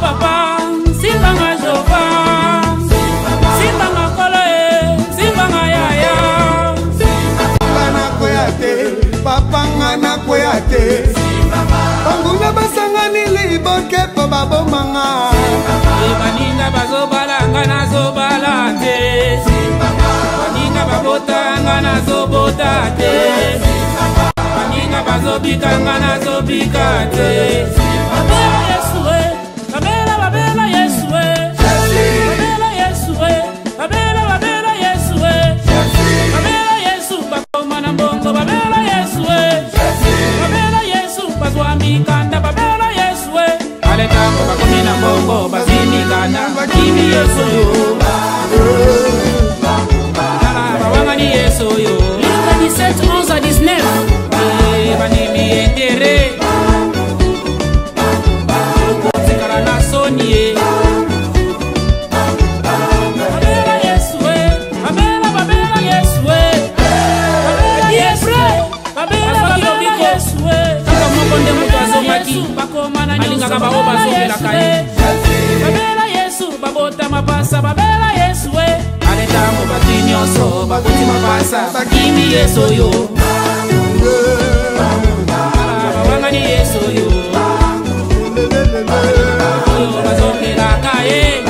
papa, simbanga Jova, simbanga Kolo, simbanga Yaya. Ngana koyate, papa ngana koyate. Banguna basangani liboke po babo manga. Baninga bazobala ngana zobalate. Baninga babota ngana zobotate. Baninga bazobika ngana zobikate. Babela Yesue, babela babela Yesue. Babela Yesue, babela babela Yesue. Babela Yesu bakoma na mbongo babela Yesue. Babela Yesu bazwami kanda babela Yesue. Ale tango bakomi na mbongo bazini kanda kimi Yesu yo. Bawangani Yesu yo. Luka 17, 11 à 19. Banimi enterré. Zikara na sonie. Babela Yesue, babela babela Yesue. Babela Yesue, babela babela Yesue. Kaka mokonde mutazo maki. Bakomana nyonso babela babela Yesu, babota mapasa babela Yesue. Ale tango bati nyonso babuti mapasa bakimi Yesu yo. Bawangani Yesu yo. Bazokela kaye.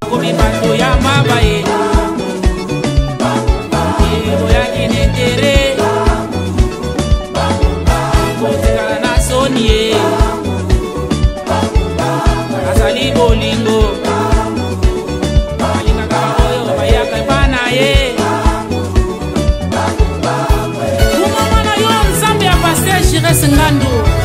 Komi bato ya mabaye. Boya kinetere. Kotekala na sonie. Asali bolingo. Balinga kaba oyo bayaka ipana ye.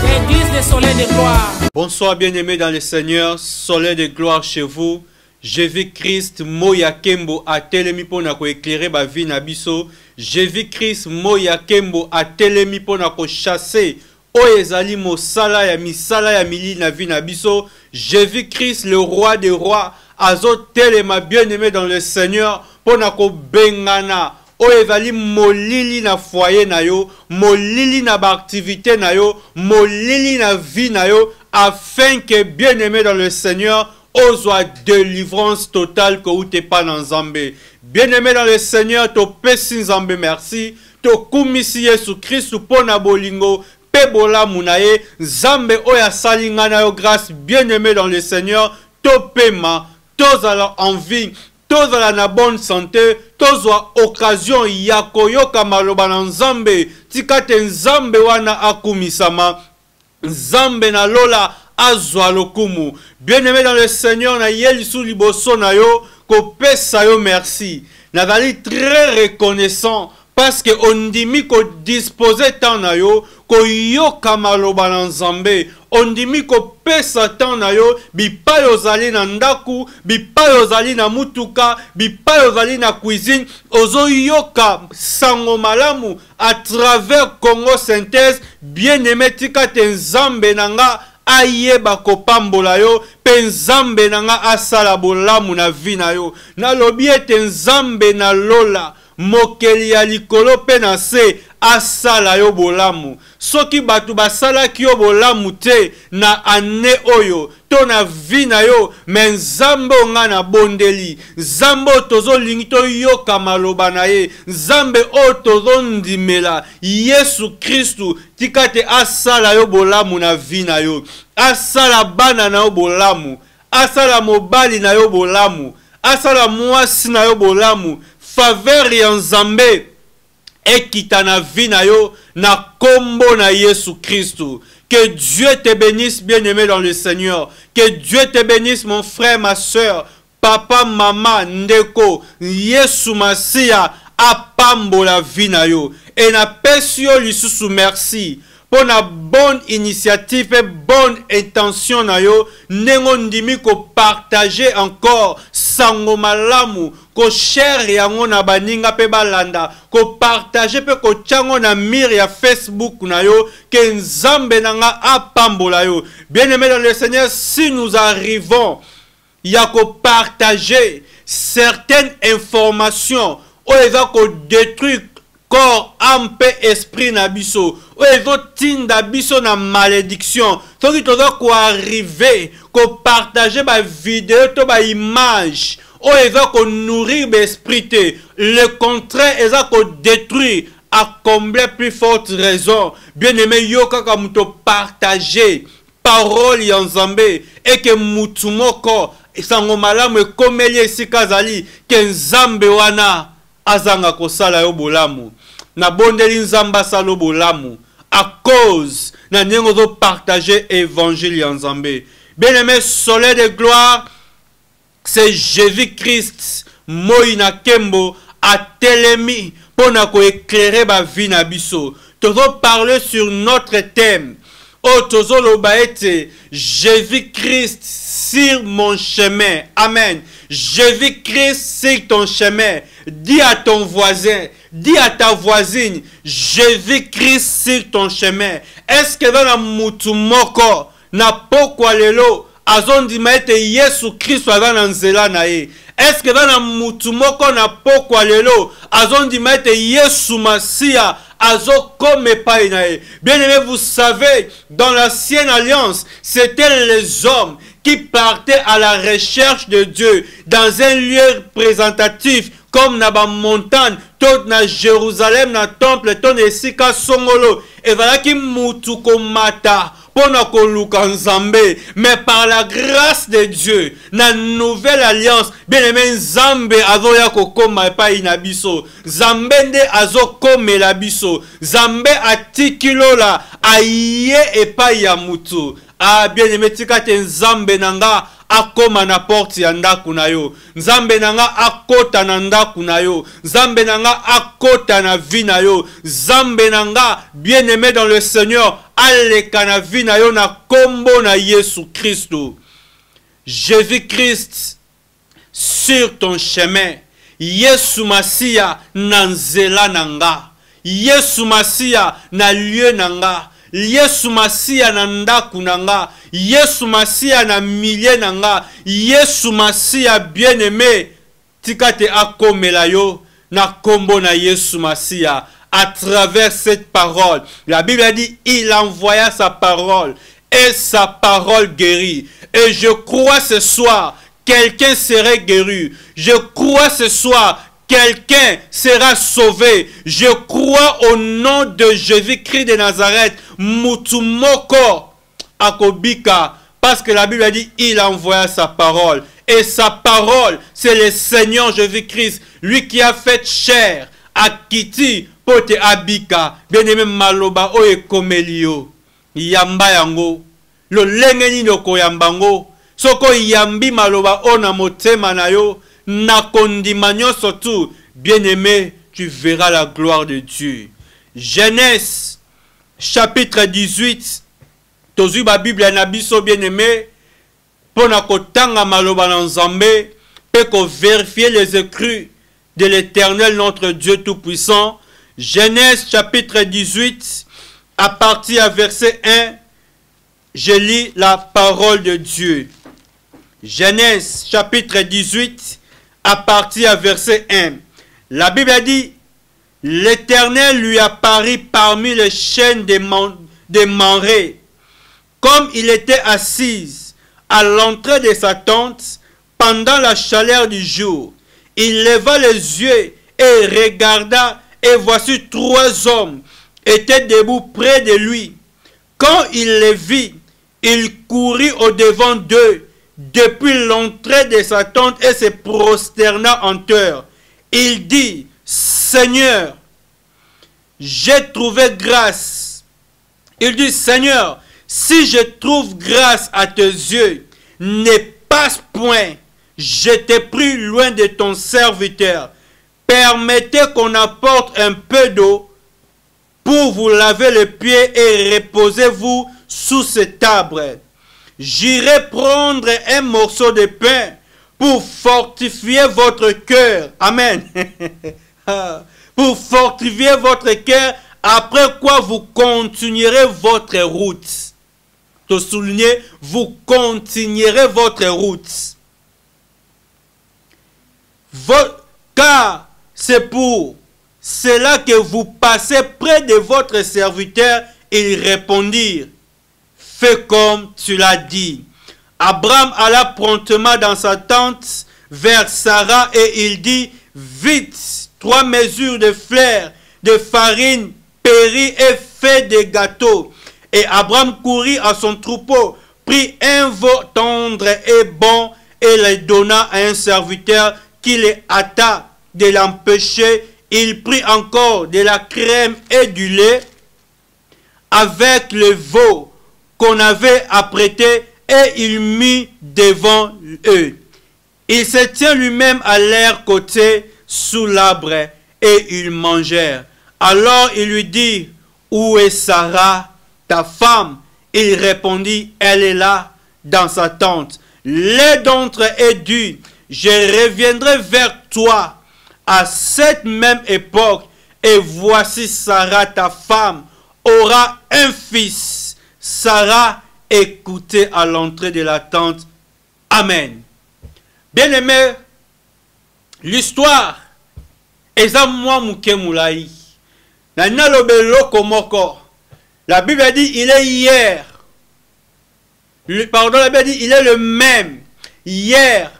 L'église des soleils de gloire. Bonsoir bien-aimés dans le Seigneur, soleil de gloire chez vous. Jésus-Christ moya kembo a telemi pona ko éclairer ba vie na biso. Jésus-Christ moya kembo a telemi pona ko chasser o ezali mosala ya misala ya mili na vie na biso. Jésus-Christ le roi des rois azo telema bien-aimé dans le Seigneur pona ko bengana. O ezali molili na foyer na yo, molili na ba activité na yo, molili na vie na yo, afin que bien-aimé dans le Seigneur, ozwa délivrance totale que ou te pas dans Zambé. Bien-aimé dans le Seigneur, to pesi Zambé merci, to kumisi Yesu Christ pona bolingo, pe bola munaye, Zambé oya salinga na yo grâce, bien-aimé dans le Seigneur, to pema, tous alors en vie, tous à la bonne santé, tous à occasion yakoyoka maloba na Nzambe, tikate Nzambe wana akumisama, Nzambe na lola azwa lokumu. Bien-aimé dans le Seigneur, na yelisu liboso na yo, ko pesa yo merci. Nazali très reconnaissant parce que on dimi ko disposer tant na yo, ko yoka maloba na Nzambe. On dimi ko pesa tant na yo, bipa yozali na ndaku, bipa yozali na mutuka, bipa yozali na cuisine, ozo yoka sango malamu à travers Congo Synthèse, bien-aimé tikate Nzambe nanga ayeba kopambola yo, pe Nzambe nanga asala bolamu na vi na yo. Na lobi ete Nzambe na lola, mokeli ya likolo pe na se asala yo bolamu. Soki batu basala ki yo bolamu te na ane oyo, to na vi na yo, men Nzambe onga na bondeli. Nzambe o tozo lingi to yoka maloba na ye. Nzambe o tozo ndimela. Yesu Kristu tikate asala yo bolamu na vi na yo. Asala bana na yo bolamu. Asala mobali na yo bolamu. Asala mwasi na yo bolamu. Faveur ya Nzambe ekita na vie na yo na kombo na Yesu Christu. Que Dieu te bénisse, bien-aimé dans le Seigneur. Que Dieu te bénisse, mon frère, ma soeur, papa, maman, ndeko, Yesu Masia, apambo la vie na yo. Et na pesi yo lisusu merci. Pour la bonne initiative et bonne intention na yo, nengo ndimi ko partager encore sango malamu, ko share yango na baninga pe balanda, ko partager pe ko chango na mir ya Facebook na yo, ke Nzambe nanga apambola yo. Bien-aimé dans le Seigneur, si nous arrivons ya ko partager certaines informations, ou eza ko détruire corps, âme et esprit na biso. O ezotinda biso na malédiction. Soki tozo ko arriver, ko partager ba vidéo to ba image. O ezo ko nourrir ba esprit te. Le contraire ezo ko détruire à combler plus forte raison. Bien-aimé yo kaka muto partager parole ya Nzambe et que mutu moko sango malamu ekomeli esika zali ke Nzambe wana azanga kosala yo bolamu. Na bondeli Nzambe asala bolamu à cause na nyengo zo partager évangile ya Nzambe. Bien-aimé, soleil de gloire, c'est Jésus-Christ Moïna Kembo a telemi pour ko éclairer ba vie na biso. Tozo parler sur notre thème. Oh, tozo lobaete, Jésus-Christ sur mon chemin. Amen. Jésus-Christ sur ton chemin. Dis à ton voisin, dis à ta voisine, Jésus-Christ sur ton chemin. Est-ce que dans la mutumoko na pokwa lelo azondi maete Yesu Christ wa na nzela na ye? Est-ce que dans la mutumoko na pokwa lelo azondi maete Yesu Masia azokome painae? Bien-aimé, vous savez, dans l'ancienne alliance, c'était les hommes qui partaient à la recherche de Dieu dans un lieu représentatif comme na ba montagne, tout na Jérusalem, na temple, tout na esika songolo. Et voilà qui mutuko mata pona koluka Nzambe, mais par la grâce de Dieu, na nouvelle alliance, bien-aimé, Nzambe azoya kokoma epai na biso, Nzambe nde azokome la biso, Nzambe atikilo la aye epai ya mutu. Ah, bien-aimé, tikate Nzambe nanga akoma na porte ya ndaku na yo, Nzambe nanga akota na ndaku na yo, Nzambe nanga akota na vie na yo, Nzambe nanga bien-aimé dans le Seigneur aleka na vie na yo na kombo na Yesu Christo. Jésus-Christ sur ton chemin, Yesu Masia na nzela nanga, Yesu Masia na lieu nanga, Yesu Masia na ndaku nanga, Yesu Masia na milieu nanga, Yesu Masia bien-aimé, tikate akomela yo na kombo na Yesu Masia. À travers cette parole, la Bible a dit, il envoya sa parole et sa parole guérit. Et je crois ce soir, quelqu'un serait guéri. Je crois ce soir, quelqu'un sera sauvé. Je crois au nom de Jésus-Christ de Nazareth, Mutumoko Akobika, parce que la Bible a dit, il envoya sa parole. Et sa parole, c'est le Seigneur Jésus-Christ, lui qui a fait chair à Kiti, pote abika, bien-aimé maloba o ekomelio, yamba yango, lo lengeni noko yambango, soko yambi maloba o na motema na yo, na kondimanyo surtout, bien-aimé, tu verras la gloire de Dieu. Genèse, chapitre 18, tozu ba Bible na biso bien-aimé, pona kotanga maloba na Nzambe, pe ko vérifier les écrits de l'Éternel notre Dieu Tout-Puissant. Genèse chapitre 18, à partir du verset 1, je lis la parole de Dieu. Genèse chapitre 18, à partir du verset 1. La Bible a dit, l'Éternel lui apparut parmi les chênes des Mamré, comme il était assis à l'entrée de sa tente pendant la chaleur du jour. Il leva les yeux et regarda, et voici 3 hommes étaient debout près de lui. Quand il les vit, il courut au-devant d'eux depuis l'entrée de sa tente et se prosterna en terre. Il dit, Seigneur, j'ai trouvé grâce. Il dit, Seigneur, si je trouve grâce à tes yeux, ne passe point. Je t'ai pris loin de ton serviteur. Permettez qu'on apporte un peu d'eau pour vous laver les pieds et reposez-vous sous cet arbre. J'irai prendre un morceau de pain pour fortifier votre cœur. Amen. Pour fortifier votre cœur, après quoi vous continuerez votre route. Te souligner, vous continuerez votre route. Car c'est pour c'est là que vous passez près de votre serviteur. Ils répondirent, fais comme tu l'as dit. Abraham alla promptement dans sa tente vers Sarah et il dit, vite, 3 mesures de fleur, de farine, périt et fait des gâteaux. Et Abraham courut à son troupeau, prit un veau tendre et bon et le donna à un serviteur qui les hâta de l'empêcher. Il prit encore de la crème et du lait avec le veau qu'on avait apprêté et il mit devant eux. Il se tient lui-même à leur côté sous l'arbre et ils mangèrent. Alors il lui dit, où est Sarah, ta femme? Il répondit, elle est là, dans sa tente. L'un d'entre eux dit, je reviendrai vers toi à cette même époque, et voici Sarah, ta femme, aura un fils. Sarah écoutait à l'entrée de la tente. Amen. Bien-aimé, l'histoire est à moi moukemoulaï. La Bible a dit, il est hier. Pardon, la Bible a dit, il est le même. Hier,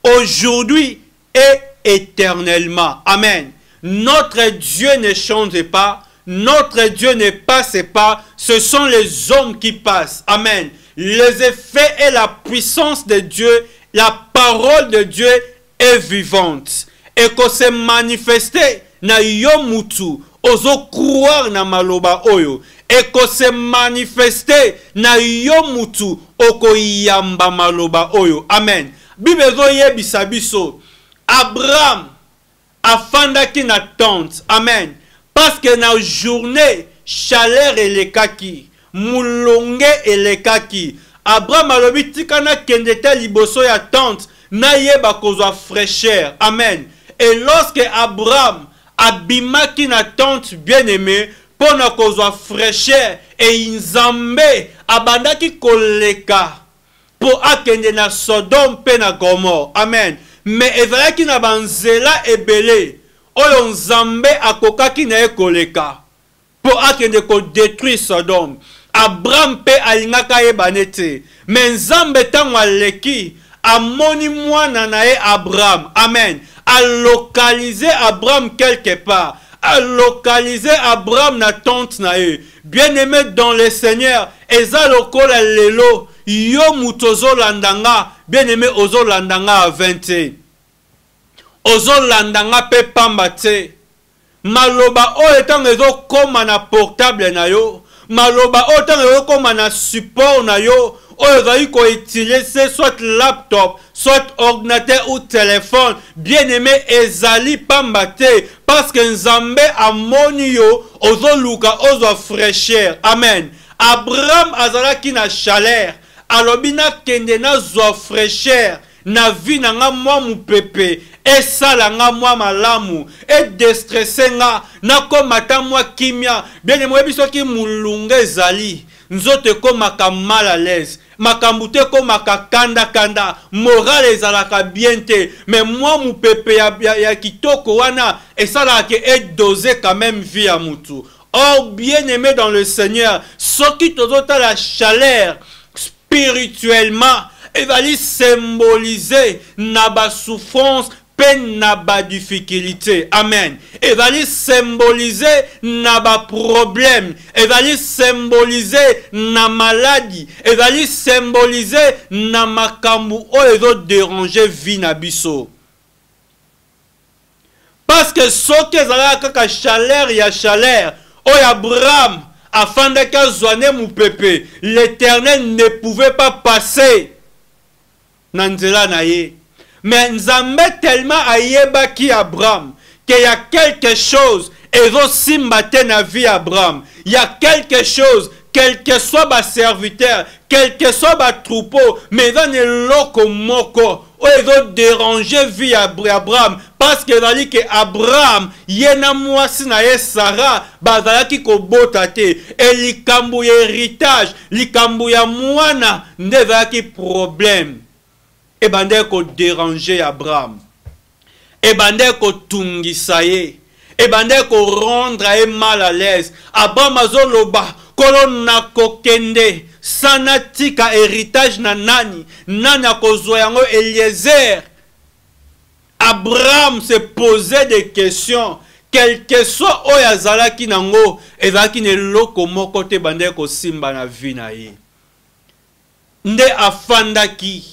aujourd'hui et éternellement. Amen. Notre Dieu ne change pas. Notre Dieu ne passe pas. Ce sont les hommes qui passent. Amen. Les effets et la puissance de Dieu, la parole de Dieu est vivante. Et qu'on s'est manifesté na yomutu. Ozo croire na maloba oyo. Et qu'on s'est manifesté na yomutu. Oko yamba maloba oyo. Amen. Bible zo yebisa biso. Abraham afandaki na tente. Amen. Parce que na journée chaleur elekaki, mulonge elekaki. Abraham alobi tikana kendeta liboso ya tente na yeba kozwa fraîcheur. Amen. Et lorsque Abraham abimaki na tente bien-aimé pona kozwa fraîcheur et Nzambe abandaki koleka pour akende na Sodome pe na Gomorrhe. Amen. Mais ezalaki na banzela ebele oyo Nzambe akokaki na ye koleka pour akende ko détruire Sodome. Abraham pe alingaka yebane te. Mais Nzambe tango aleki amoni mwana na ye Abraham. Amen. A localiser Abraham quelque part. A localiser Abraham na tente na ye. Bien-aimé dans le Seigneur, eza lokola lelo yo mutozo landanga, bien-aimé ozo landanga a 20. Ozo landanga pe pambate. Maloba o etant ezo koma na portable na yo. Maloba o etant ezo koma na support na yo. O ezali ko utiliser soit laptop, soit ordinateur ou téléphone. Bien-aimé ezali pambate. Parce que Nzambe amoni yo ozo luka ozo fraîcheur. Amen. Abraham azalaki na chaleur. Alobi na kende na zo fraîcheur. Na vi na nga mwa mupepe. E sala nga mwa malamu. E destresse nga. Na komata mwa kimia. Bien aimé biso ki mulunga ezali. Nzote komaka mal à l'aise. Makambute komaka kanda kanda. Moral ezalaka bien te. Mais moi mupepe ya kitoko wana. E sala ke e dosé quand même vie à mutu. Or bien aimé dans le Seigneur. Soki tozota la chaleur spirituellement. Et va symboliser naba souffrance, peine, naba difficulté. Amen. Et va symboliser naba problème. Et va symboliser na maladie. Et va symboliser na makambu o ezo déranger vie na biso. Parce que ce que zala kaka chaleur ya chaleur. O Abraham afin de kazwane mu pepe. L'Éternel ne pouvait pas passer. Nanzela na ye. Mais Nzambe tellement ayeba ki Abraham qu'il y a quelque chose et aussi matin na vie Abraham. Il y a quelque chose, quel que soit ma serviteur, quel que soit ma troupeau, mais dans le loko moko, ils vont déranger vie Abraham parce que va dire que Abraham yena mwasi na ye Sarah bazalaki ko botate et likambu héritage, likambu ya mwana ndezaki problème. Et bande ko déranger Abraham. Et bande ko tungisa ye. ebande ko rendre e mal à l'aise. Abraham azoloba kolona kokende sanatika héritage na nani akozwa yango Eliezer. Abraham se posait des questions. Quel que soit oyazalaki nango ezalaki ne loko moko te bande ko simba na vie na ye. Nde afandaki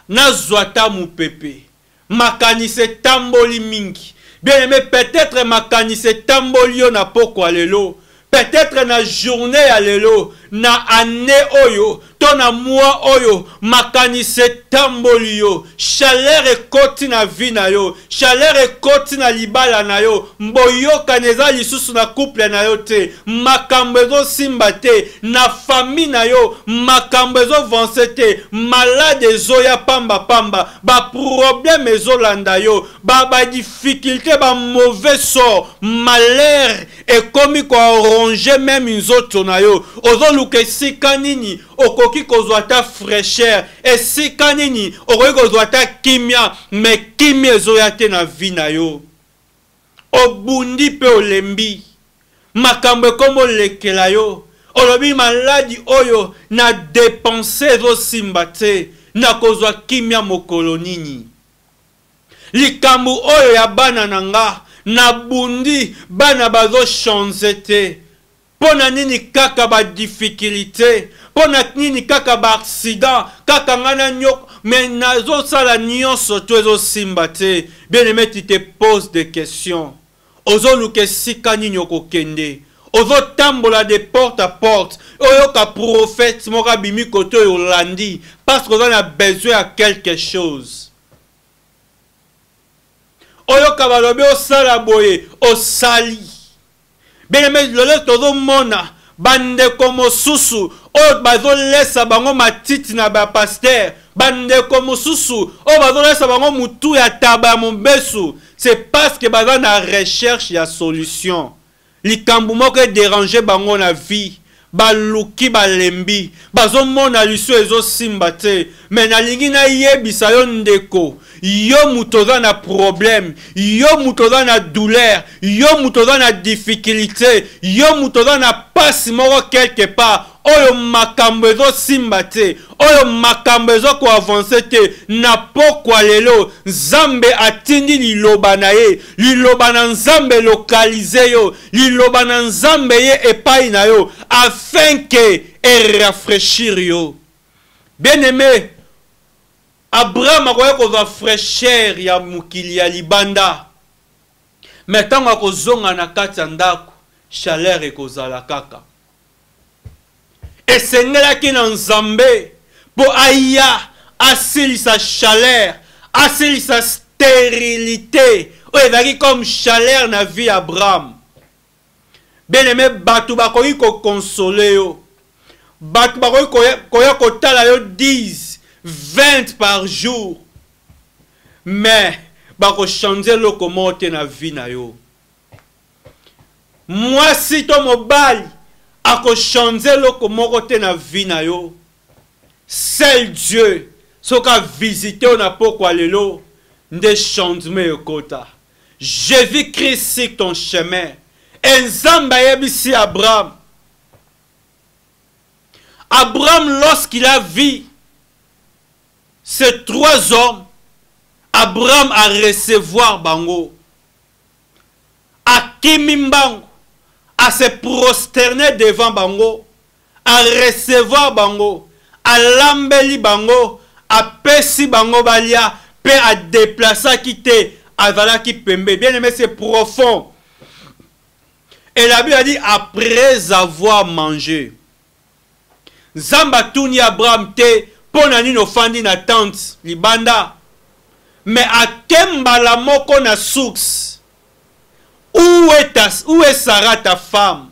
na zwata mupepe makanise tamboli mingi. Bien aimé, peut-être makanise tamboli yo na poko lelo, peut-être na journée ya lelo, na année oyo, to na mois oyo, makanise tamboli yo, chaleur ekoti na vie na yo, chaleur ekoti na libala na yo, mboyoka neza lisusu na couple na yo te, makambo ezo simba te, na famille na yo, makambo ezo vance te, malade ezo ya pamba pamba, ba problème ezo landa yo, ba difficulté, ba mauvais sort, malheur, ekomi ko arranger même nzoto na yo, ozo luke sika nini, okoki kozwa ta fraîcheur, esika nini, okoki kozwa ta kimia, mais kimia ezo ya te na vie na yo. Obundi pe olembi, makambo komo lekela yo, olobi maladi oyo na dépenser ezo simba te, na kozwa kimia mokolo nini. Likambu oyo ya bana nanga, na bundi bana bazo chanze te. Pona nini kaka ba difficulté, pona nini kaka ba accident, kaka ngana nyok, mais nazo sala nyonso to ezo simba te. Bien aimé, tu te poses des questions. Ozo luke sika nini okokende. Ozo tambola de porte à porte. Oyo ka prophète moka bimi koto yolandi, parce qu'on a besoin de quelque chose. Oyo ka balobe o sala boye, o sali. Bien aimé, lolo todo mona bande komo susu o bazo lesa bango matiti na ba pasteur, bande komo susu o bazo lesa bango mutu ya taba mombesu. C'est parce que baza na recherche ya solution. Likambu moko déranger bango na vie, baluki balembi, bazo mona liso ezo simba te, mais na lingi na yebisa yo ndeko. Yo mutoza na problème, yo mutoza na douleur, yo mutoza na difficulté, yo mutoza na passe moko quelque part. Oyo makambo ezo simba te, oyo makambo ezo ko avancer te, na pokwa lelo, Nzambe atindi liloba na ye, liloba na Nzambe localize yo, liloba na Nzambe ye epai na yo, afin que et rafraîchir yo. Bien aimé, Abraham akoye kozwa fraîcheur ya mukili ya libanda. Mais tango akozonga na kati ya ndako, chaleur ekozala kaka. Esengelaki na Nzambe po aya asilisa chaleur, asilisa stérilité. Oyo ezalaki comme chaleur na vie Abraham. Bien aimé, batu bakoki ko console yo. Batu bakoki koya kotala yo 10, 20 par jour. Mais bako changer locomote na vie na yo. Moi si to mobali ako changer locomote na vie na yo. Seul Dieu soka visiter na pokwa lelo nde changement yokota. Jésus-Christ sur ton chemin. Nzamba yebisi Abraham. Abraham, lorsqu'il a vu ces trois hommes, Abraham a recevoir bango, a kimimbango, a se prosterner devant bango, a recevoir bango, a lambeli bango, a pesi bango balia, pe a déplacer quitter, a vala ki pembe. Bien aimé, c'est profond. Et la Bible a dit après avoir mangé. Zamba tuni Abraham te ponani no fandi na tente libanda. Mais à Kembala moko na source. Où est Sarah ta femme?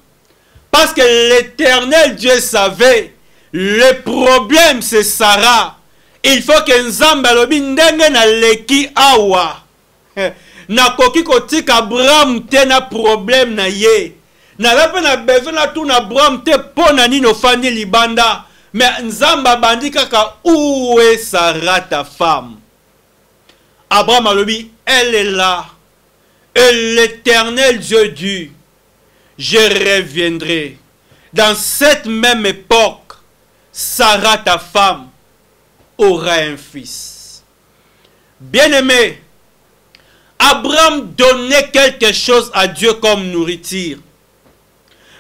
Parce que l'Éternel Dieu savait le problème c'est Sarah. Il faut que Nzamba lobi ndenge na leki awa. Na koki kotik Abraham te na problème na ye. Na lape na besoin na tout na Abraham te ponani no fandi libanda. Mais Nzamba bandi kaka où est Sarah ta femme? Abraham a dit, elle est là. Et l'Éternel Dieu dit, je reviendrai. Dans cette même époque, Sarah, ta femme, aura un fils. Bien-aimé, Abraham donnait quelque chose à Dieu comme nourriture.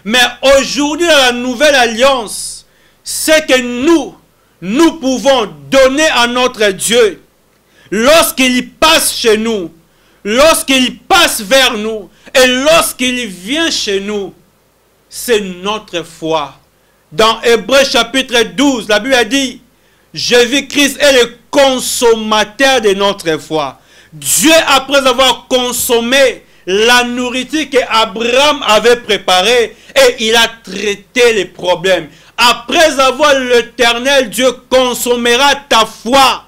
Mais aujourd'hui, dans la nouvelle alliance, c'est que nous pouvons donner à notre Dieu lorsqu'il passe chez nous, lorsqu'il passe vers nous et lorsqu'il vient chez nous. C'est notre foi. Dans Hébreux chapitre 12, la Bible a dit, Jésus-Christ est le consommateur de notre foi. Dieu, après avoir consommé la nourriture qu'Abraham avait préparée, et il a traité les problèmes. Après avoir l'Éternel, Dieu consommera ta foi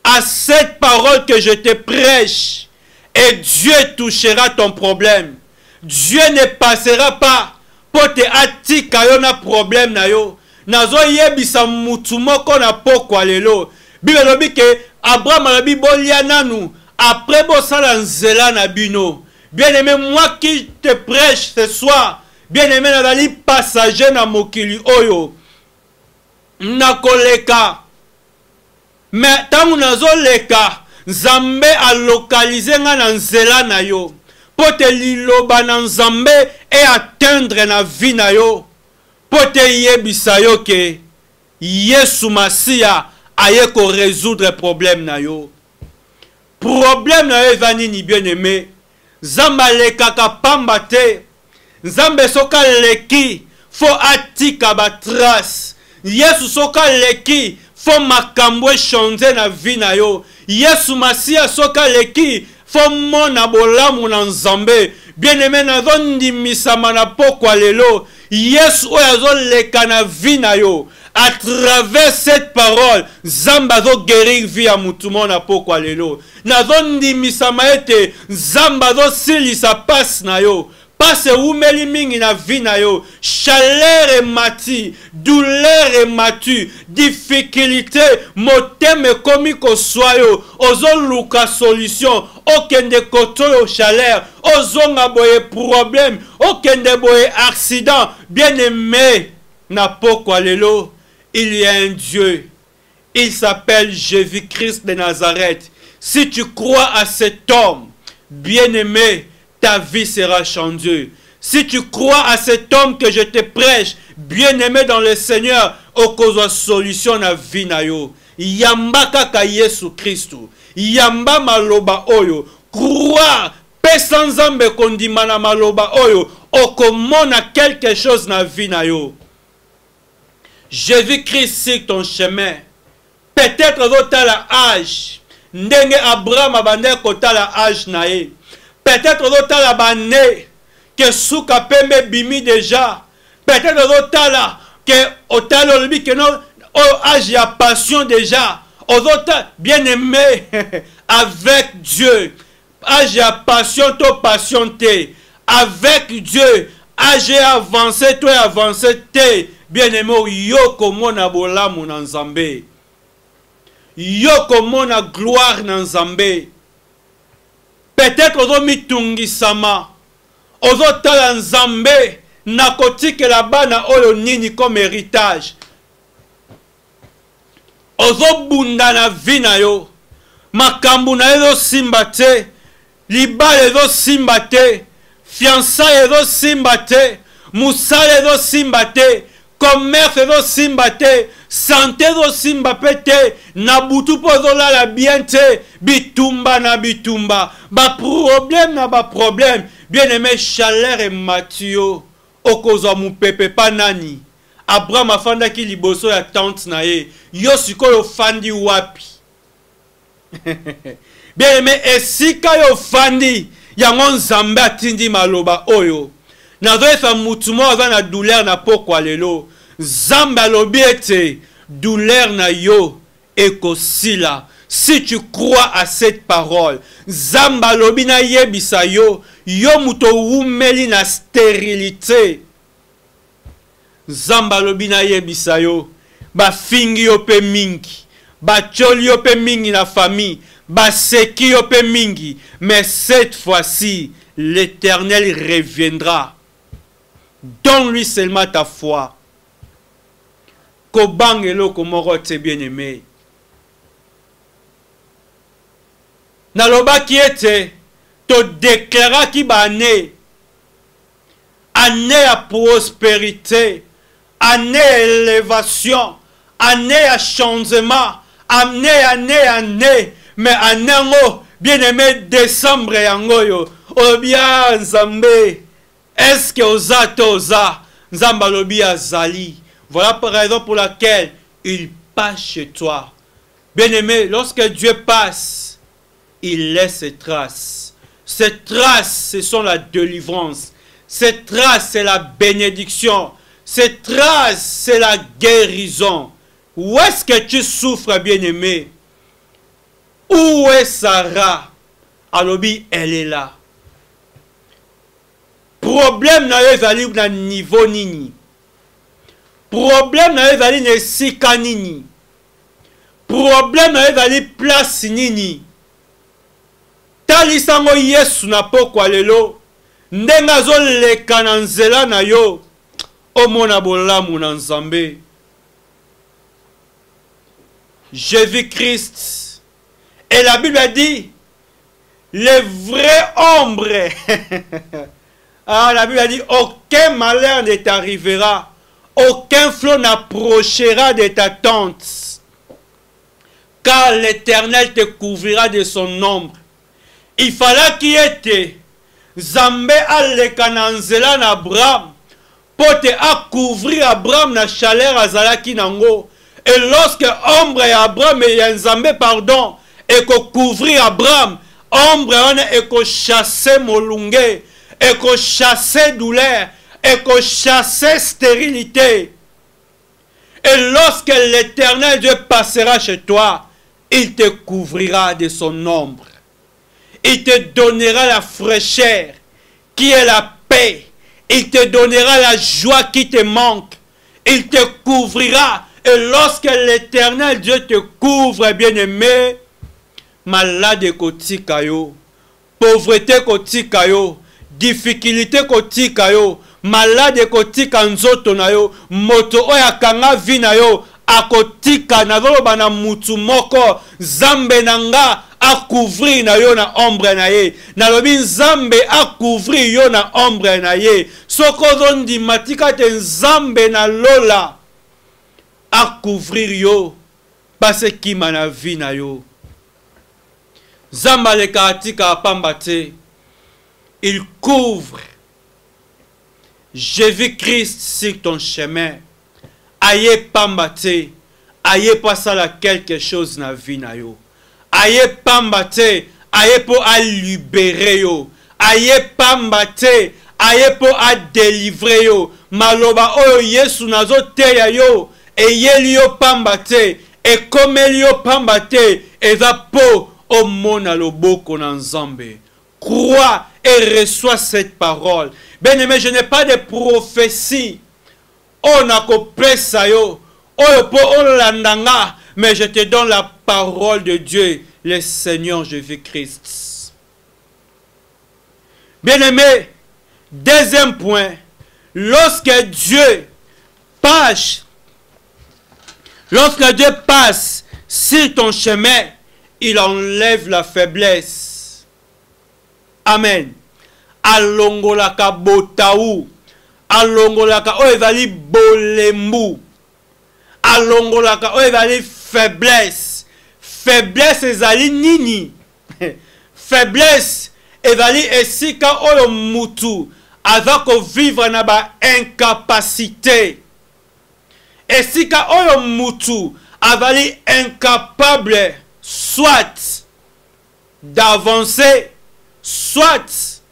à cette parole que je te prêche, et Dieu touchera ton problème. Dieu ne passera pas pour te atika yo na problème na yo. Nazo yebisa mutu moko na pokwa lelo. Bible lobi ke Abraham a bi bolia nanu après bosala nzela na bino. Bien-aimé, moi qui te prêche ce soir, bien-aimé, nazali passager na mokili oyo nakoleka. Mais tangu nazo leka, Nzambe a localisé nga na nzela na yo. Po te liloba na Nzambe et atteindre na vie na yo. Po te yebisa yo ke Yesu Masia aye ko résoudre problème na yo. Problème na yo vanini bien-aimé. Nzambe lekaka pamba te. Nzambe soka leki fo atika ba trace. Yesu soka leki fo makambo changer na vie na yo. Yesu Masia soka leki fo mona bolamu na Nzambe. Bien-aimé, nazo ndimisama na pokwa lelo. Yesu oyazo leka na vie na yo. À travers cette parole, Nzamba zo guérir vie à mutumo na pokwa lelo. Nazo ndimisama ete Nzamba zo silisa passe na yo. Passe umeli mingi na vie na yo. Chaleur et mati, douleur et matu, difficulté, moteme komi ko soyo, ozo luka solution, okende kotoyo chaleur, ozonga boye problème, okende boye accident, bien-aimé, na pokwa lelo, il y a un Dieu, il s'appelle Jésus-Christ de Nazareth. Si tu crois à cet homme, bien-aimé, ta vie sera changée. Si tu crois à cet homme que je te prêche, bien-aimé dans le Seigneur, okozwa solution na vie na yo. Yamba kaka Yesu Christu. Yamba maloba oyo. Croire, pesa Nzambe kondima na maloba oyo. Okomona quelque chose na vie na yo. Jésus-Christ sur ton chemin. Peut-être ozotala âge. Ndenge Abraham abande kotala âge na ye. Peut-être ozotala bané que souka pembe bimi déjà. Peut-être ozotala que otala olbi que non âge ya passion déjà. Ozotala bien aimé avec Dieu. Âge ya passion to patienté. Avec Dieu, âge avancé to avancé te. Bien aimé yoko mona bolamu na Nzambe. Yoko mona gloire na Nzambe. Peut-être ozo mitungisama. Ozo tala Nzambe na kotike la bana oyo nini comme héritage. Ozo bunda na vie na yo. Makambu na ezo simba te. Libale ezo simba te. Fiançailles ezo simba te. Musale ezo simba te. Commerce ezo simba te. Santé ezo simba pete. Na butu pozo la bien te. Bitumba na bitumba. Ba problème na ba problème. Bien aimé chaleur et matio. Okozo mu pepe panani. Abraham afanda ki liboso ya tante na ye. Yo sikoyo fandi wapi. Bien aimé esika yo fandi. Yango Nzambe atindi maloba oyo. Nazo efa mutumo aza na douleur na pokwa lelo. Nzambe alobi ete douleur na yo ekosila. Si tu crois à cette parole, Nzambe alobi na yebisa yo, yo muto umeli na stérilité. Nzambe alobi na yebisa yo, ba fingi yo pe mingi, ba choli yo pe mingi na famille, baseki yo pe mingi, mais cette fois-ci, l'Éternel reviendra. Donne-lui seulement ta foi. Kobangelo komoro te bien-aimé. Naloba ki ete, to déclara ki ba année à prospérité, année à élévation, année à changement, année, mais année, bien-aimé, décembre yango yo, obia nzambe, est-ce que oza toza, nzamba lobia zali. Voilà la raison pour laquelle il passe chez toi. Bien-aimé, lorsque Dieu passe, il laisse ses traces. Ces traces, ce sont la délivrance. Ces traces, c'est la bénédiction. Ces traces, c'est la guérison. Où est-ce que tu souffres, bien-aimé? Où est Sarah? Alobi, elle est là. Problème na yo na niveau nini. Problème na yo na sika nini. Problème na yo place nini. Talisango Yesu na pokwa lelo. Ndenga zo leka na nzela na yo. Omona bolamu na nzambe. Jésus-Christ. Et la Bible a dit, les vrais ombres. Ah, la Bible a dit, aucun malheur ne t'arrivera. Aucun flot n'approchera de ta tente. Car l'Éternel te couvrira de son ombre. Il fallait qu'il était Zambé aleka na nzela na Abraham. Pote a couvrir Abraham na chaleur azalaki nango. Et lorsque ombre et Abraham et Nzambe pardon et ko couvrir Abraham, ombre on et ko chasser molunge, et ko chasser douleur, et ko chasser stérilité. Et lorsque l'Éternel Dieu passera chez toi, il te couvrira de son ombre. Il te donnera la fraîcheur qui est la paix. Il te donnera la joie qui te manque. Il te couvrira. Et lorsque l'Éternel Dieu te couvre, bien-aimé, malade kotika yo, pauvreté kotika yo, difficulté kotika yo, malade kotika nzoto na yo, moto oya kanga vina yo, akotika na voloba na mutu moko, zambe nanga, a couvrir na yo na ombre na ye. Na lobi nzambe a couvrir yo na ombre na ye. Soko zondi matika te nzambe na lola a couvrir yo. Parce ki mana vi na yo. Zamba le katika apambate. Il couvre Jésus-Christ sur ton chemin. Aye pambate. Aye pasala quelque chose na vi na yo. Aye pambate, aye po a libérer yo. Aye pambate, aye po a délivrer yo. Maloba oyo Yesu nazo teya yo. E yeli yo pambate, e komeli yo pambate. Eza po o mona loboko na nzambe. Crois et reçois cette parole. Bien-aimé, je n'ai pas de prophétie. On a kopesa yo. Oyo po o landanga. Mais je te donne la parole de Dieu, le Seigneur Jésus-Christ. Bien-aimé, deuxième point, lorsque Dieu passe sur ton chemin, il enlève la faiblesse. Amen. Alongolaka botaou, alongolaka oevali bolembu, alongolaka oevali faiblesse. Faiblesse ezali nini? Faiblesse ezali esika oyo mutu azako vivre na ba incapacité. Esika oyo mutu azali incapable soit d'avancer, soit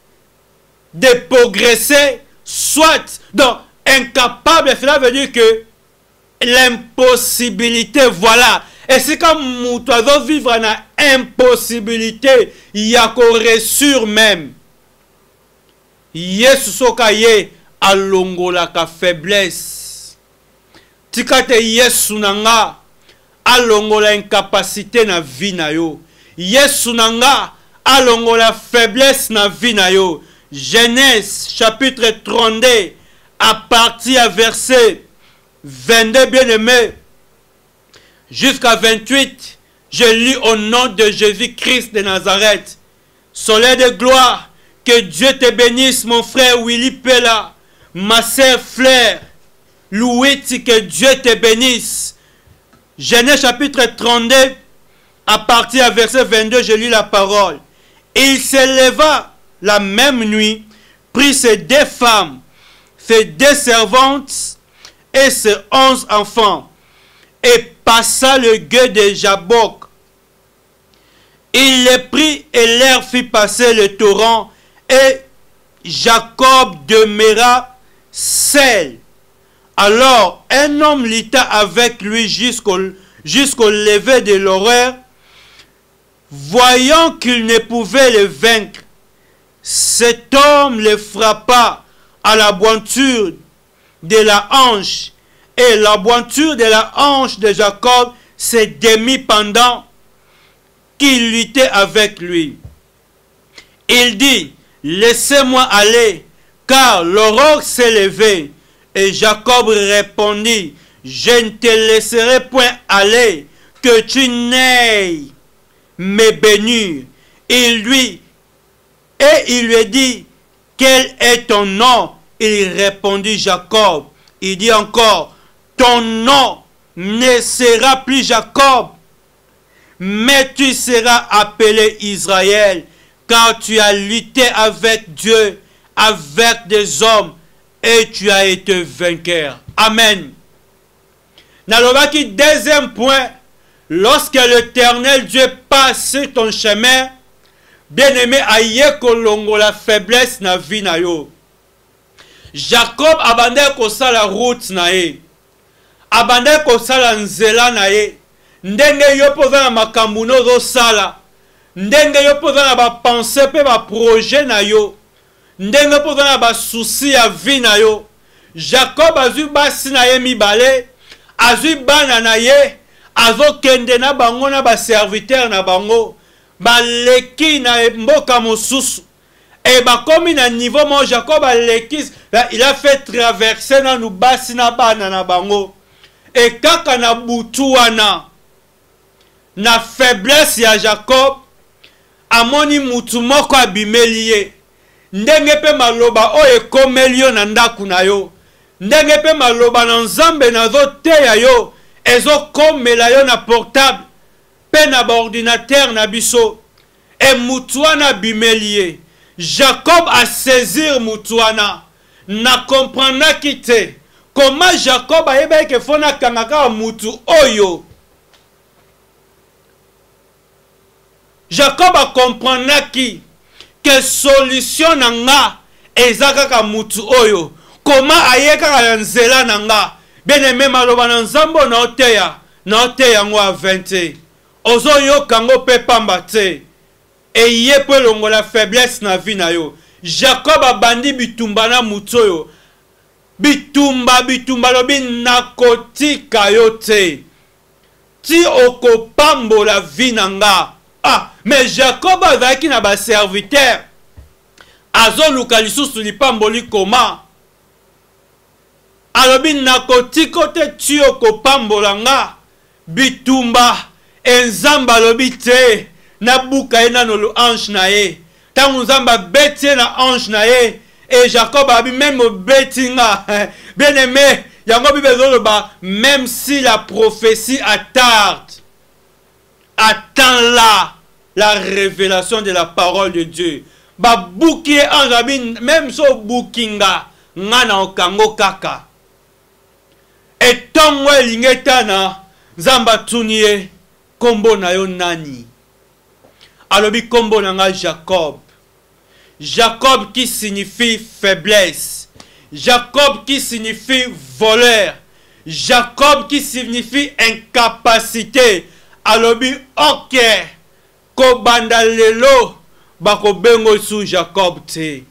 de progresser, soit donc incapable, cela veut dire que l'impossibilité, voilà. Et c'est comme nous devons vivre dans impossibilité, il y a qu'on sur même. Yesu sokaye alongola ka faiblesse. Tikate Yesu nanga alongola incapacité na vie na yo. Yesu nanga alongo la faiblesse na vie na yo. Genèse chapitre 32 à partir à verset 22 bien-aimé jusqu'à 28. Je lis au nom de Jésus-Christ de Nazareth. Soleil de gloire, que Dieu te bénisse, mon frère Willy Pella, ma sœur Fleur, Louis, que Dieu te bénisse. Genèse chapitre 32, à partir du verset 22, je lis la parole. Il se leva la même nuit, prit ses 2 femmes, ses 2 servantes et ses 11 enfants, et passa le gueux de Jabok. Il les prit et leur fit passer le torrent, et Jacob demeura seul. Alors un homme lutta avec lui jusqu'au lever de l'aurore. Voyant qu'il ne pouvait le vaincre, cet homme le frappa à la pointure de la hanche, et la pointure de la hanche de Jacob se démit pendant qu'il luttait avec lui. Il dit, laissez-moi aller, car l'aurore s'est levée. Et Jacob répondit, je ne te laisserai point aller, que tu n'ailles me bénir. Il lui dit, quel est ton nom? Il répondit, Jacob. Il dit encore, ton nom ne sera plus Jacob, mais tu seras appelé Israël, car tu as lutté avec Dieu, avec des hommes, et tu as été vainqueur. Amen. Nalobaki, deuxième point, lorsque l'Éternel Dieu passe sur ton chemin, bien-aimé, aïe kolongo la faiblesse na vie na yo. Jacob abandonne ko sala route na ye, abandonne ko sala nzela na ye. Ndenge yo poza na makambu nozo sala, ndenge yo poza na ba pensée pe ba projet na yo, ndenge poza na ba souci ya vie na yo. Jacob azui basi na ye mibale, azui bana na ye, azo kende na bango na ba serviteur na bango, ba leki na mboka mosusu. Et bah comme il a niveau mon Jacob a l'équise, il a fait traverser na nous basi na bana na bango. Et kaka na butuana na faiblesse ya Jacob, amoni mutu moko abimelie. Ndenge pe maloba o ekomelio na ndaku na yo. Ndenge pe maloba na nzambe na zo teya yo, ezo komela yo na portable, pe na ba ordinateur na biso. Et mutuana bimelie. Jacob a saisir mutuana, na comprendre kite. Comment Jacob a ebe ke fona kangaka mutu oyo. Jacob a comprendre ki que solution nanga ezaka ka mutu oyo. Comment ayeka ka nzela nanga. Bien aimé maloba na nzambo na oteya ngo a 20. Ozo yo kango pe pamba te. Et yé pe longo la faiblesse na vie na yo. Jacob a bandi bitumba na mutu oyo. Bitumba lobi nakotika yo te. Ti okopambo la vie nanga. Ah, mais Jacob azaki na ba serviteur. Azo luka lisusu lipamboli koma. Alobi nakotiko te ti okopambola nga. Bitumba enzamba lobi te. Na buka ye nano lo ange na ye. Tangu nzamba beti na ange na ye. Et Jacob a dit même au betinga. Bien aimé, yango bibezo ba même si la prophétie attarde, attend là la révélation de la parole de Dieu. Ba bouki ange même so boukinga ngana okango kaka. Et tongo elingetana nzamba tunie kombo na yo nani. Alobi kombo nanga Jacob. Jacob qui signifie faiblesse. Jacob qui signifie voleur. Jacob qui signifie incapacité. Alobi ok. Kobanda lelo. Bako bengo sous Jacob te.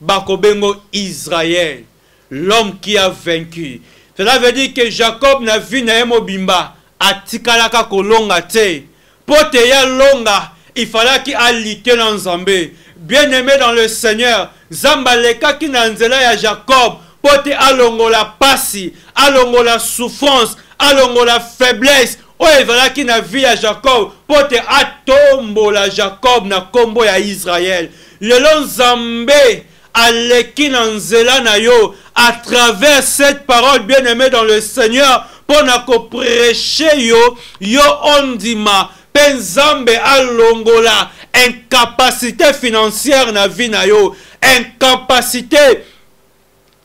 Bako bengo Israël. L'homme qui a vaincu. Cela veut dire que Jacob n'a vu na mobimba. Atikalaka kolonga te. Pote ya longa. il fallait qu'il alite dans Zambé. Bien-aimé dans le Seigneur, Zamba leka ki nanzela ya Jacob, pote alongola pasi, alongola souffrance, alongola faiblesse. O evala ki na vie ya Jacob, pote atombola Jacob na kombo ya Israël. Lelo Zambé aleki nanzela na yo, à travers cette parole, bien-aimé dans le Seigneur, pour na prêcher yo ondima, penzambe alongola, incapacité financière na vie na yo, incapacité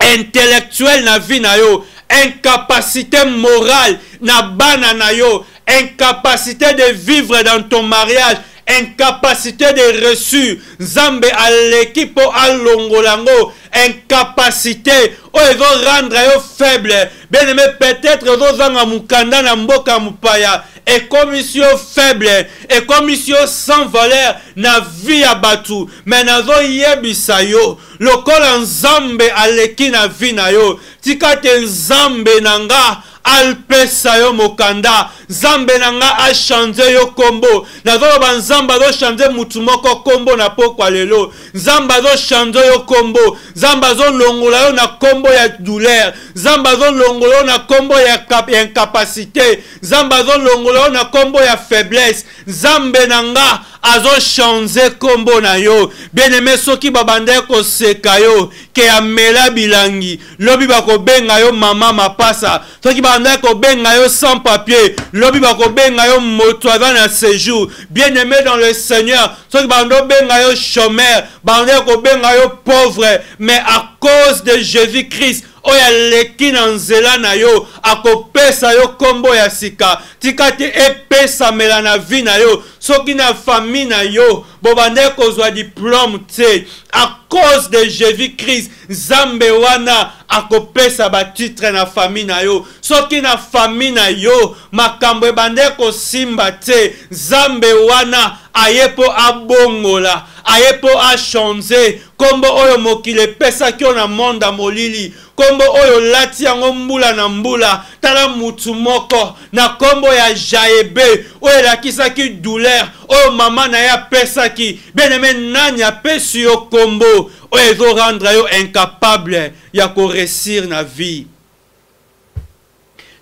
intellectuelle na vie na yo, incapacité morale na bana na yo, incapacité de vivre dans ton mariage, incapacité de reçu, Zambe aleki po alongolango, incapacité, o ezo rendre yo faible, bien aimé peut-être ezo zanga mukanda na mboka mupaya, et commission faible, et commission sans valeur, na vie ya batu, mais nazo yebisa yo, lokola Nzambe aleki na vie na yo, tikate Nzambe nanga, alpesa yo mokanda, Nzambe nanga a changer yo kombo, nazo ba Nzamba zo changer mutu moko kombo na pokwa lelo, Nzamba zo changer yo kombo, Nzamba zo longola yo na kombo ya douleur, Nzamba zo longola yo na kombo ya incapacité, Nzamba zo longola yo na kombo ya faiblesse, Nzambe nanga azo changer kombo na yo. Bien-aimé soki babande ko seka yo ke amela bilangi, lobi bako benga yo mama mapasa, soki babande ko benga yo sans papier, lobi bako benga yo moto avant na séjour. Bien-aimé dans le Seigneur, soki babande benga yo chômeur, babande ko benga yo pauvre, mais à cause de Jésus-Christ oya leki na nzela na yo akopesa yo kombo ya sika, tikati epesa mela na vie na yo, soki na famille na yo bobande kozwa diplôme te, à cause de Jésus-Christ Nzambe wana akopesa ba titre na famille na yo, soki na famille na yo makambo ebande kosimba te, Nzambe wana ayepo abongola, ayepo a changer kombo oyo mokile pesa kyo na monda molili, kombo oyo lati yango mbula na mbula, tala mutu moko na kombo ya Jaebe oyo lakisa ki douleur, oyo mama na ya pesa ki, bien-aimé nani apesi yo kombo oyo ezo rendre yo incapable ya ko réussir na vie,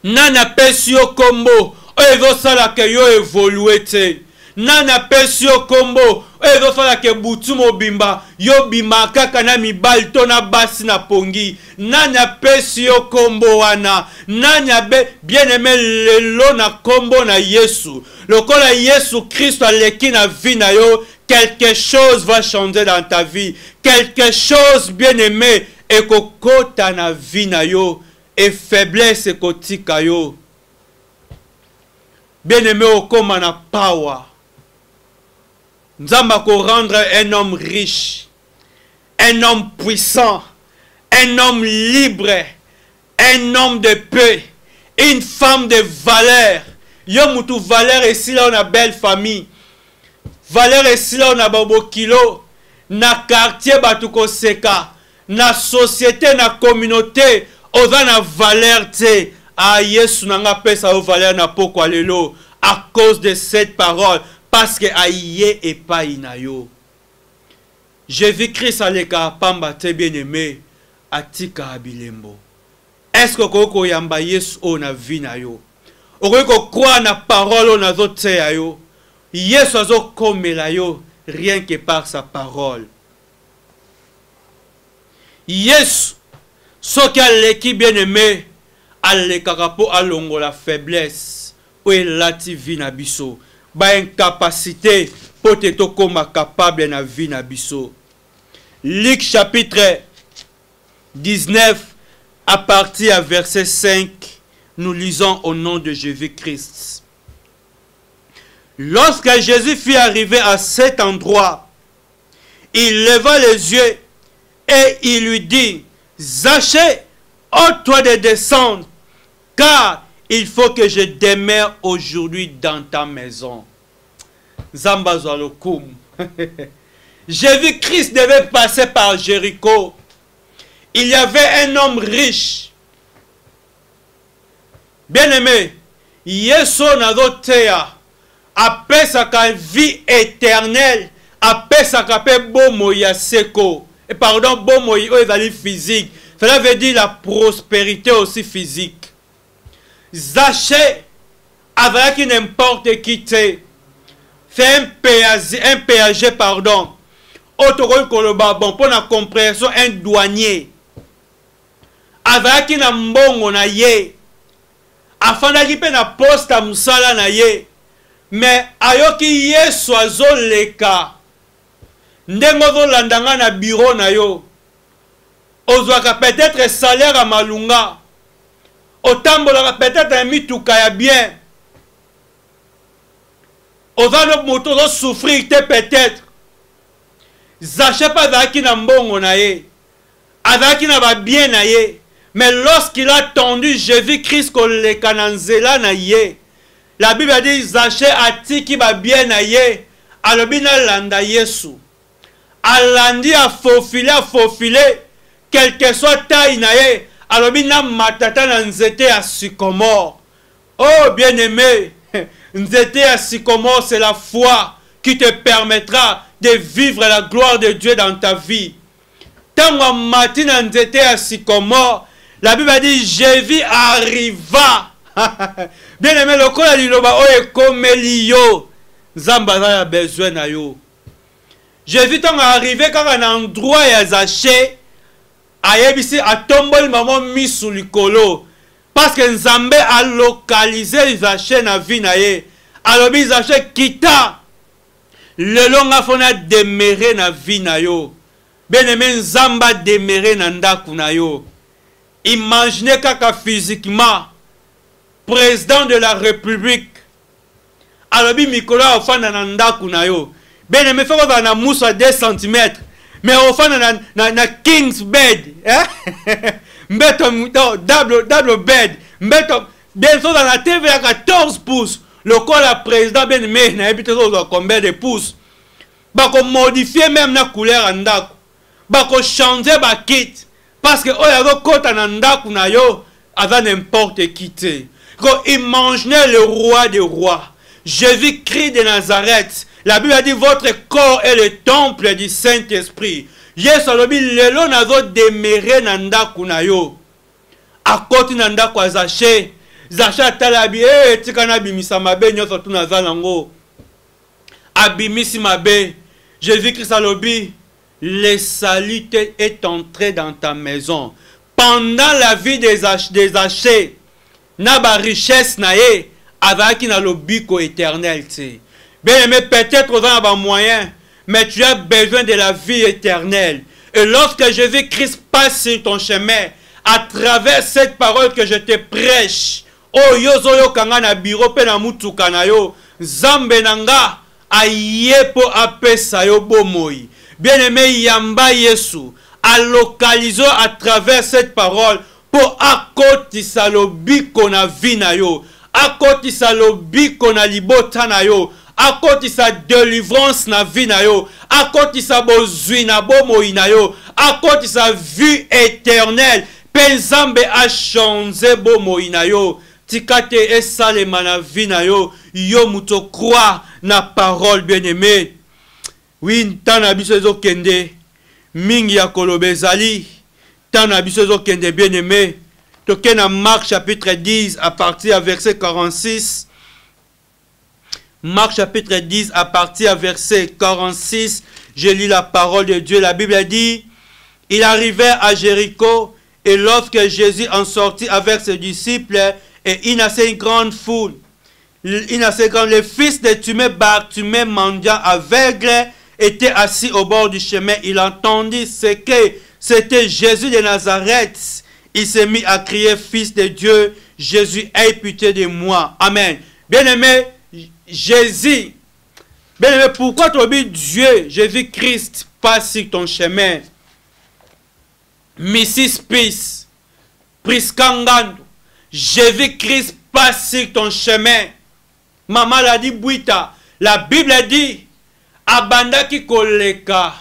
nani apesi yo kombo oyo ezo sala ke yo évoluer te, nani apesi yo kombo oyo fala ke butu mobimba yo bima kaka na mibali to na basi na pongi, nani apesi yo kombo wana, nani abe bien-aimé lelo na kombo na Yesu, lokola Yesu Christ aleki na vie na yo, quelque chose va changer dans ta vie, quelque chose bien-aimé ekokota na vie na yo, et faiblesse ekotika yo, bien-aimé okoma na power. Nzamba ko rendre un homme riche, un homme puissant, un homme libre, un homme de paix, une femme de valeur. Yo mutu valeur et si là on a belle famille, valeur et si là on a bobo kilo, na quartier batuko seka, na société, na communauté, oza na valeur te. Ah Yesu nanga pesa o valeur na pokwa lelo, à cause de cette parole. Parce que aïe et pas inayo. Jésus-Christ aleka pamba te bien-aimé atika abilembo. Est-ce que koko yamba Yesu o na vie na yo? Okoko croire na parole o na zote yo? Yesu azo komela yo rien que par sa parole. Yesu soki aleki bien-aimé aleka po alongo la faiblesse o elati vie na biso. Ba incapacité pour te tokoma capable na vie na biso. Luc chapitre 19 à partir à verset 5, nous lisons au nom de Jésus-Christ. Lorsque Jésus fut arrivé à cet endroit, il leva les yeux et il lui dit: Zachée, ôte-toi de descendre, car il faut que je demeure aujourd'hui dans ta maison. Zamba Zalokoum. Jésus-Christ devait passer par Jéricho. Il y avait un homme riche. Bien-aimé, Yesu nazotea apesaka vie éternelle, apesaka pe bomo ya seko. Et pardon, bomo yo ezali physique. Cela veut dire la prospérité aussi physique. Zaché, avec n'importe qui te fait un péager, pardon. Autre koloba, bon, pour la compréhension, un douanier. Avec un mbongo na ye. Afin d'aller na poste à musala na ye. Mais ayoki ye soazo leka. Ndengo landanga na bureau na yo. Ozwaka peut-être salaire à malunga. Otambolaka peut-être un mituka ya bien. Ozano moto zo souffrir te peut-être. Zaché pas zaki na mbongo na ye. Azaki na ba bien na ye. Mais lorsqu'il a tendu Jésus-Christ koleka na nzela na ye. La Bible a dit Zaché atiki ba bien na ye. Alobi na landa Yesu. Alandi a faufilé. Quel que soit taille na ye. Alobi na matata na nzete à sycomore. Oh bien-aimé. Nzete à sycomore, c'est la foi qui te permettra de vivre la gloire de Dieu dans ta vie. Tango matin nzete à sycomore, la Bible a dit Jésus arriva. Bien-aimé, le kola liloba oye komeli yo. Zamba a besoin na yo. Jésus tango arrivé quand un endroit ya Zaché. Ayebisi atomboli maman misu likolo. Parce que Nzambe a localisé Zaché na vie na ye. Alobi Zaché kita. Le long a fona demeurer na vie na yo. Bien-aimé Nzamba demeurer na ndaku na yo. Imaginez kaka physiquement président de la République. Alobi mikolo ofana na ndaku na yo. Bien-aimé foko na moussa 2 cm. Mais au fond, na king's bed, double bed, bien sûr dans la TV à 14 pouces, le corps la président bien aimé, n'a habité combien de pouces. Bah qu'on modifie même la couleur en ndaku, bah qu'on change bah kit, parce que oh y a côté en ndaku na yo, avant n'importe qui te. Imaginez le roi des rois, Jésus-Christ de Nazareth. La Bible a dit votre corps est le temple du Saint-Esprit. Yesu alobi lelo nazo demeurer na ndaku na yo. Akoti na ndaku a Zaché. Zaché atalabi tika na bimisa mabe nyonso tu naza nango. Abimisi mabe. Jésus-Christ alobi le salut est entré dans ta maison. Pendant la vie des Zaché, na ba richesse na ye avaki na lobiko éternel te. Bien aimé, peut-être on a un moyen, mais tu as besoin de la vie éternelle. Et lorsque Jésus-Christ passe sur ton chemin, à travers cette parole que je te prêche, oh yozo yo kanga na biro pe na mutuka na yo, zambe nanga aye po apesa yo bomoi. Bien aimé, yamba Yesu, a localisé à travers cette parole pour akotisa lobiko na vie na yo, akotisa lobiko na libota na yo. À côté sa délivrance na vie na yo, à côté sa bozui na bomo na yo, à côté sa vie éternelle, Penzambe a changé bomo na yo, tikate et salema na vie na yo, yo muto croit na parole bien-aimée. Oui, tana biso zo kende, mingi ya kolobezali, tana biso zo kende bien-aimé, toke na Marc chapitre 10 à partir du verset 46. Marc chapitre 10 à partir du verset 46, je lis la parole de Dieu. La Bible dit, il arrivait à Jéricho et lorsque Jésus en sortit avec ses disciples et il naissait une grande foule, le fils de Bartimée, mendiant aveugle, était assis au bord du chemin. Il entendit ce que c'était Jésus de Nazareth. Il s'est mis à crier, fils de Dieu, Jésus, aie pitié de moi. Amen. Bien-aimé, Jésus, bien, pourquoi tu dis Dieu, Jésus-Christ, passe sur ton chemin? Mrs. Peace, Priskangando, Jésus-Christ passe sur ton chemin. Maman l'a dit, Bouita, la Bible a dit, Abanda ki koleka.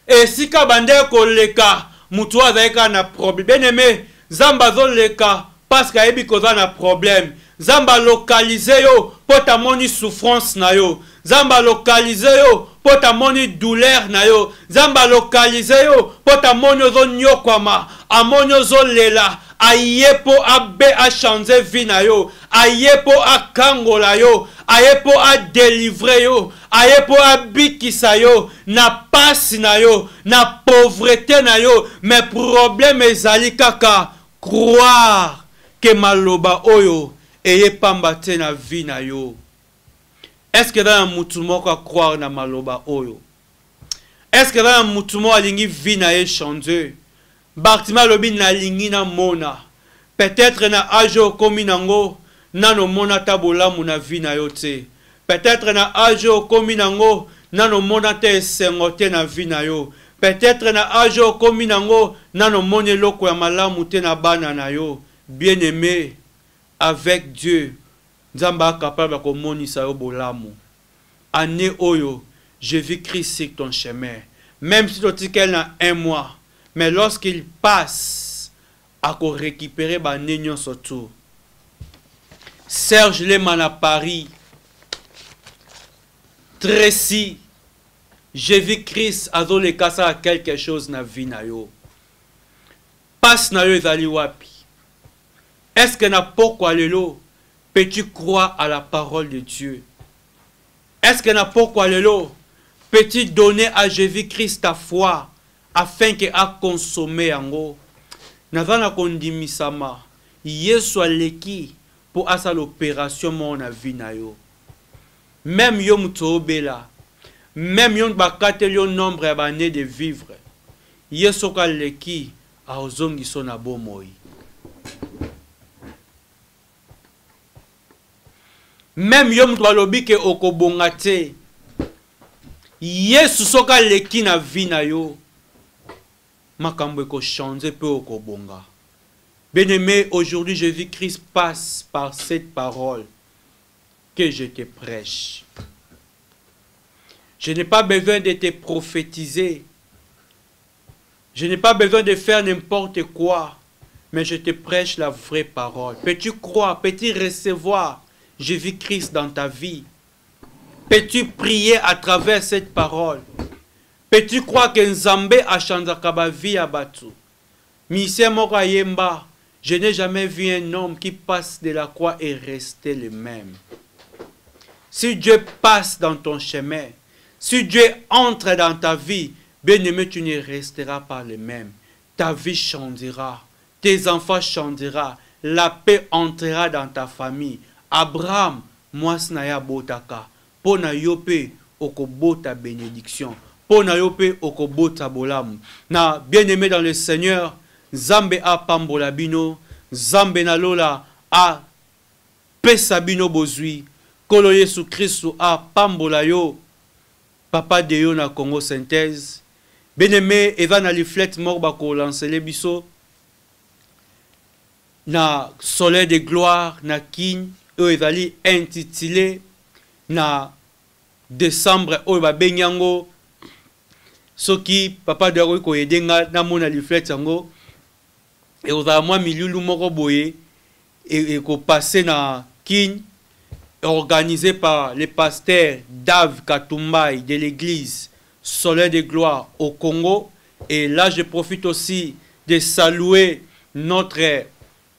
Et si kabanda koleka, mutua zaika na problème. Bien aimé, Zambazo leka, parce qu'il y a un problème. Zamba localiser yo pota moni souffrance na yo. Zamba localiser yo pota moni douleur na yo. Zamba localiser yo pota moni ozo nyokwama, amoni ozo lela. Ayepo abe a changer vie na yo, ayepo a kangola yo, ayepo a délivrer yo, ayepo a bikisa yo, na pasi na yo, na pauvreté na yo, mais problème ezali kaka croire que maloba oyo eye pambate na vie na yo. Est-ce que dans un moutumo ka croire na maloba oyo? Est-ce que dans un moutumo alingi vie na ye changer? Bartima lobi na lingi na mona. Peut-être na ajo komi nango nano mona tabola muna vi na yote. Peut-être na ajo komi nango nano mona te sengote na vi na yo. Peut-être na ajo komi nango nano mone loko ya malamu te na bana na yo. Bien-aimé, avec Dieu, Nzamba capable ko monisa yo bolamu. Année oyo, je vis Christ sur ton chemin. Même si tu qu'elle na un mois. Mais lorsqu'il passe, à récupérer ba nignon surtout. Serge Leman à Paris. Tracy. J'ai vu Christ à dans les cas à quelque chose na vie na yo. Passe na yo ezali wapi. Est-ce que na pourquoi lelo peux-tu croire à la parole de Dieu? Est-ce que na pourquoi lelo peux-tu donner à Jésus-Christ ta foi? Afin que a consommé yango nazana kondimisama Yesu aleki pour asa l'opération mon vie na yo. Même yo mutobela, même yo bakate yo nombre ya bané de vivre, Yesu kaleki a ozongi sona bomoi. Même yo mutwalobi ke okobongate, Yesu soka leki na vie na yo. Makambo eko changer peu oko bonga. Bien-aimé, aujourd'hui Jésus-Christ passe par cette parole que je te prêche. Je n'ai pas besoin de te prophétiser. Je n'ai pas besoin de faire n'importe quoi. Mais je te prêche la vraie parole. Peux-tu croire, peux-tu recevoir Jésus-Christ dans ta vie? Peux-tu prier à travers cette parole? Peux-tu croire que Nzambe a changé la vie à Batu? Monsieur Mokayemba, je n'ai jamais vu un homme qui passe de la croix et rester le même. Si Dieu passe dans ton chemin, si Dieu entre dans ta vie, bien-aimé, tu ne resteras pas le même. Ta vie changera, tes enfants changeront, la paix entrera dans ta famille. Abraham, moi, snaya botaka, pona yope okobota bénédiction. Pona yope okobota bolamu. Na bien-aimé dans le Seigneur, Zambe a pambola bino, Zambe na lola a pesa bino bozui, Kolo Yesu Christu a pambola yo, Papa de yo na Congo synthèse. Bien-aimé, eva na liflet morba ko lancele biso, na soleil de gloire, na kin, ezali intitulé, na décembre, ba benyango, soki papa de ko yedenga na mona liflet yango et oza moi milulu moko boye et ko passer na kin organisé par le pasteur Dave Katumbai de l'église Soleil de Gloire au Congo. Et là je profite aussi de saluer notre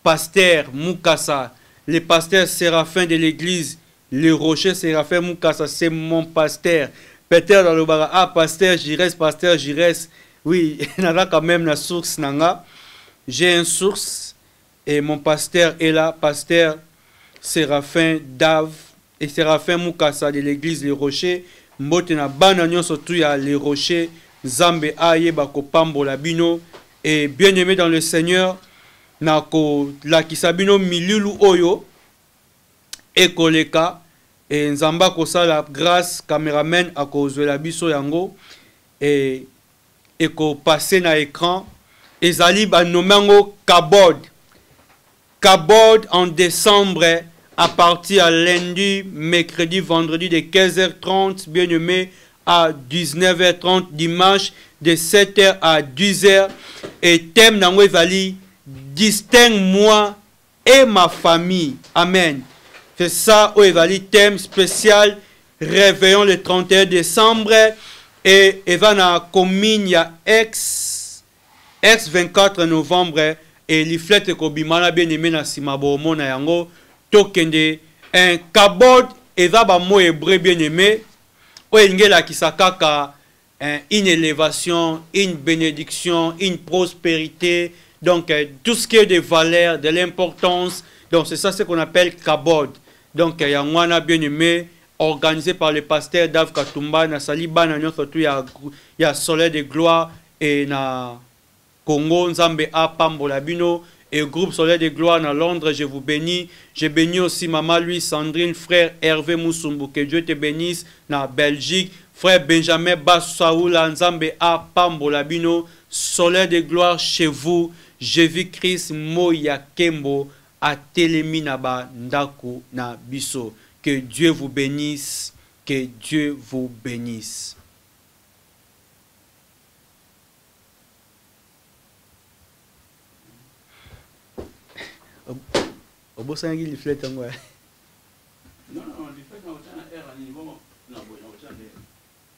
pasteur Mukasa, le pasteur Séraphin de l'église Le Rocher. Séraphin Mukasa, c'est mon pasteur. Peut-être dans le bar, ah, pasteur Jires, oui, il y a quand même la source nanga. J'ai une source et mon pasteur est là, pasteur Séraphin Dave et Séraphin Mukasa de l'église Les Rochers. Mbote na bananyo surtout il y a Les Rochers, Zambe aye bako pambo labino. Et bien aimé dans le Seigneur, nako la kisabino milulu oyo et koleka. Et Nzamba kosa la grâce caméraman à cause de la biso yango et ko passer na écran et zali ba nomango Kabod en décembre à partir à lundi, mercredi, vendredi de 15h30 bien aimé à 19h30 dimanche de 7h à 10h et thème nango zali distingue-moi et ma famille. Amen. C'est ça où il va le thème spécial réveillon le 31 décembre et il va na commune ya ex 24 novembre et li flette ko bimana bien aimé na simabo mona yango tokende un kabod et va ba mo hébreu bien aimé o ingela kisakaka une élévation, une bénédiction, une prospérité, donc tout ce qui est de valeur, de l'importance, donc c'est ça ce qu'on appelle kabod. Donc il y a un bien aimé organisé par le pasteur Dave Katumba na Saliba na surtout il y a Soleil de Gloire et na Congo Nzambe a Pambola Bino et groupe Soleil de Gloire na Londres. Je vous bénis. Je bénis aussi maman Louis Sandrine, frère Hervé Moussumbu, que Dieu te bénisse na Belgique. Frère Benjamin Bassaoula Nzambe a Pambola Bino, Soleil de Gloire chez vous. Jésus-Christ Moya Kembo a Telemi Naba Ndaku na Biso. Que Dieu vous bénisse. Que Dieu vous bénisse. Au beau sang, il flète en moi. Non, il fait dans le air à niveau.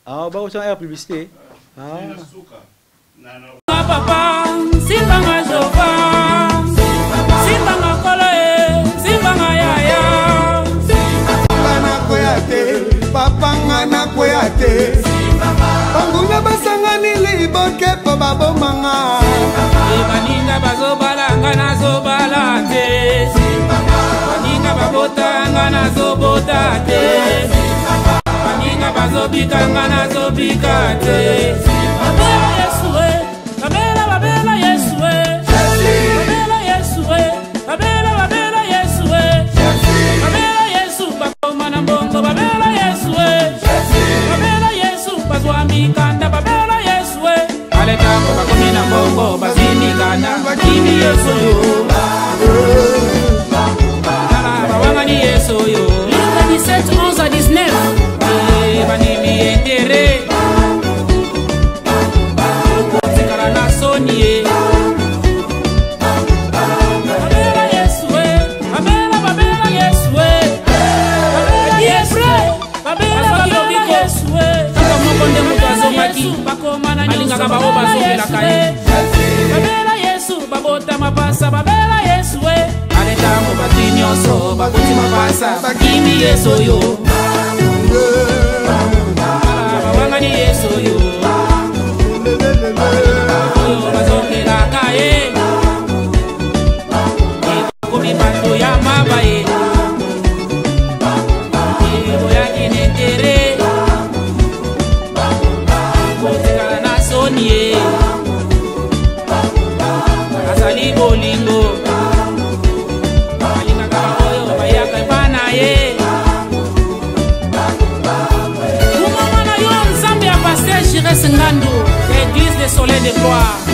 Ah, bah, autant air publicité. Ah. Papa, Simbanga Jova, Simbanga Koloe, Simbanga Yaya. Simbanga Koyate, Papa Ngana Koyate. Banguna basangani liboke po babo manga. Baninga bazobala ngana zobalate. Baninga babota ngana zobotate. Baninga bazobika ngana zobikate. Babela Yesue, babela Yesue. Babela Yesue, babela Yesue. Babela Yesu bakoma na bongo, babela Yesue. Babela Yesu bazwami kanda, babela Yesue. Ale tango bakomi na bongo, bazini kanda, kimi Yesu yo. Bawanga ni Yesu yo. Luc 17, 11 à 19. Banimi enterré. Okotikala na sonie. Babela Yesue, babela Yesue. Babela Yesue, babela Yesue. Kaka mokonde mutazo maki. Alingaka bao bazongela kaye. Babela Yesu, babota mapasa, babela Yesue. Aletamu bati nyonso, bakuti mapasa, bakimi Yesu yo. Bawanga ni Yesu yo. Bazongela kaye. Komi bato ya mabaye. Boya kinetere. Kotekala na sonie. Asali bolingo. Alingaka oyo bayaka bana ye. Kumama na yo Nzambe ya Pasteur Jires Ngando, Église des Soleil de Gloire.